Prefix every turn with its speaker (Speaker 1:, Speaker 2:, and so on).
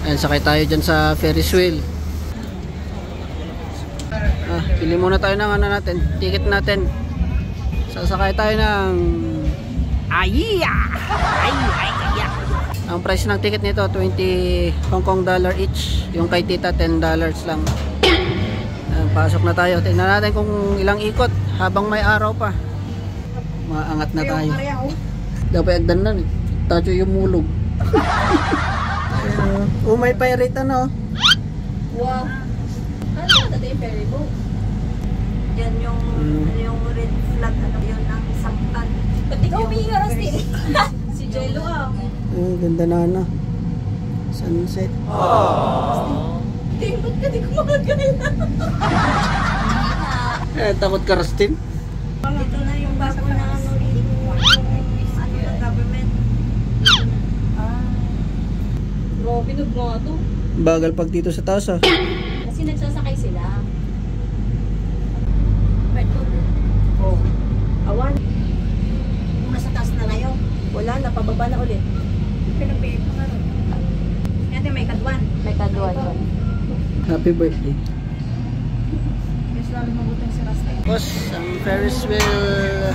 Speaker 1: Ayan, sakay tayo dyan sa Ferris wheel. Pili muna tayo ng ano natin, ticket natin. Sasakay tayo ng Aiya! Ang price ng ticket nito 20 Hong Kong dollar each. Yung kay tita $10 lang. Pasok na tayo. Tingnan natin kung ilang ikot habang may araw pa. Maangat na tayo. Dapat agdan na eh. Tacho yung mulog. May pirate ano.
Speaker 2: Wow. Ano ba yung ferry boat? Yan yung red flag, ano yun ang saktan. Pati ka umihinga Rusty. Si Jello
Speaker 1: Ganda na ano. Sunset.
Speaker 2: Ba't ka di kumagay na?
Speaker 1: Takot ka Rustin?
Speaker 2: Dito na yung bago na ano ng government. Grabe na nga to.
Speaker 1: Bagal pag dito sa taas ah.
Speaker 2: Kasi nagsasakay sila. Oh. Awan. Kung nasa taas na ngayon, wala na, pababa na ulit. Pinapayag mo nga rin. Yan may kadwan. May kadwan.
Speaker 1: Happy birthday.
Speaker 2: Yes, lalo mabutang si Rasta.
Speaker 1: Boss, ang Ferris wheel